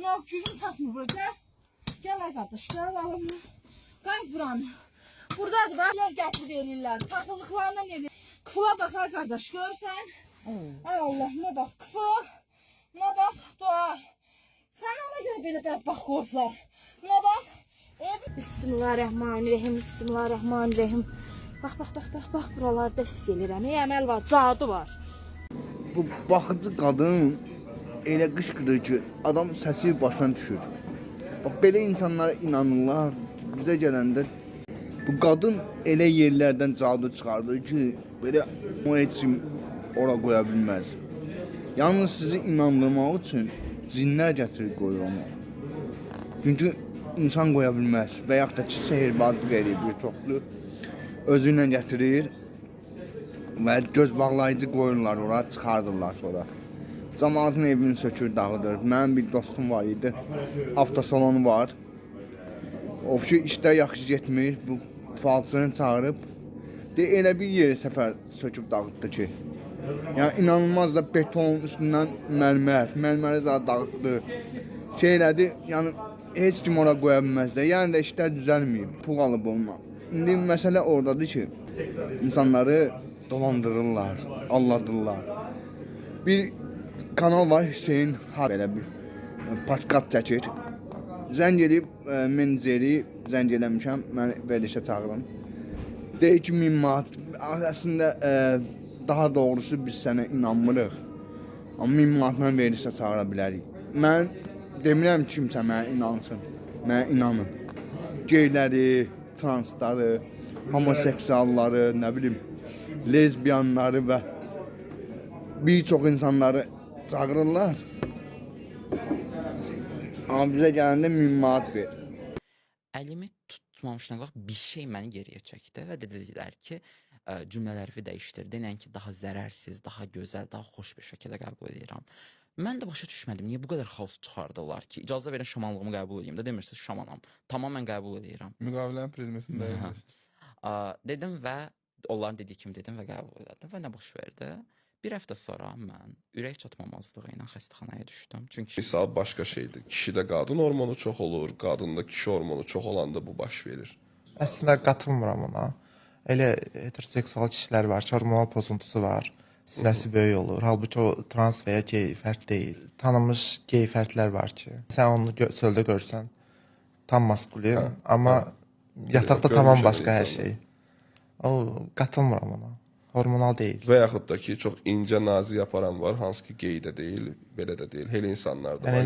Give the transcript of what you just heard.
Yok gücüm çatmır bura. Gel. Gel ay kardeş. Gel alalım. Qayız buranı. Buradadır da. Yer gətirib eləyirlər. Taxıllıqlarla eləyir. Kıfıla bak ay kardeş. Görsən. Ay Allah ne bak kıfıl. Ne bak dua. Sen ona göre belə bədbaxt qoyublar. Ne bak. Bismillahirrahmanirrahim. Bismillahirrahmanirrahim. Bak buralarda hiss eləyirəm. Əməl var, cadu var. Bu baxıcı qadın elə qışqırır ki, adam səsi başına düşür. Bax belə insanlara inanırlar. Bizə gələndə bu qadın elə yerlərdən cadu çıxardır ki, belə o heç kim ora qoya bilməz. Yalnız sizi inandırmaq üçün cinlər gətirir qoyur onu. Çünki insan qoya bilməz və yaxud da ki, sehirbazlıq edir bir çoxlu. Özü ilə gətirir və göz bağlayıcı qoyurlar ora, çıxardırlar sonra. Cəmaatın evini sökür, dağıdır. Mənim bir dostum var idi, avtosalonu var. O ki, işdə yaxşı getmir, bu falçını çağırıb, elə bir yeri səfər söküb dağıtdı ki. Yəni, inanılmaz da beton üstündən mərməri zaten dağıtdı. Şeylədi, yəni, heç kim ora qoya bilməz də, yəni də işlər düzəlməyib, pul alıb olma. İndi məsələ oradadır ki, insanları dolandırırlar, alladırlar. Bir kanal var, Hüseyin belə bir paskat çəkir. Zəng edib, meneceri zəng eləmişəm, məni verilişə çağırın. Deyir ki, 1000 manat, əslində daha doğrusu biz sənə inanmırıq. Amma 1000 manatla verilişə çağıra bilərik. Mən demirəm kimsə mənə inansın, mənə inanın. Geyləri, transları, homoseksualları, nə bilim, lezbiyanları və bir çox insanları çağırırlar. Amma bizə gələndə 1000 manat ver. Əlimi tutmamışdan vaxt bir şey məni geriyə çəkdi və dedilər ki, cümlələri dəyişdir. Denən ki, daha zərərsiz, daha gözəl, daha xoş bir şəkildə qəbul edirəm. Mən də başa düşmədim, niyə bu qədər xaos çıxardırlar ki, icazə verin şamanlığımı qəbul edeyim də, demirsiniz şamanam. Tamam, mən qəbul edirəm. Müqavilənin prizməsində. Dedim və onların dediyi kimi dedim və qəbul edirdim və nə baş verdi? Bir həftə sonra mən ürək çatmamazlığı ilə xəstəxanaya düşdüm. Çünki Misal başqa şeydir. Kişidə qadın hormonu çox olur, qadında kişi hormonu çox olanda bu baş verir. Əslində qatılmıram ona. Elə heteroseksual kişilər var, hormonal pozuntusu var, sinəsi böyük olur. Halbuki o trans və ya gey fərd deyil. Tanınmış gey fərdlər var ki, sən onu çöldə görsən, tam maskulin, amma yataqda tamam başqa hər şey. O qatılmıram ona. Hormonal deyil. Və yaxud da ki, çox incə nazik aparan var, hansı ki, gey də deyil, belə də deyil, elə insanlar da var.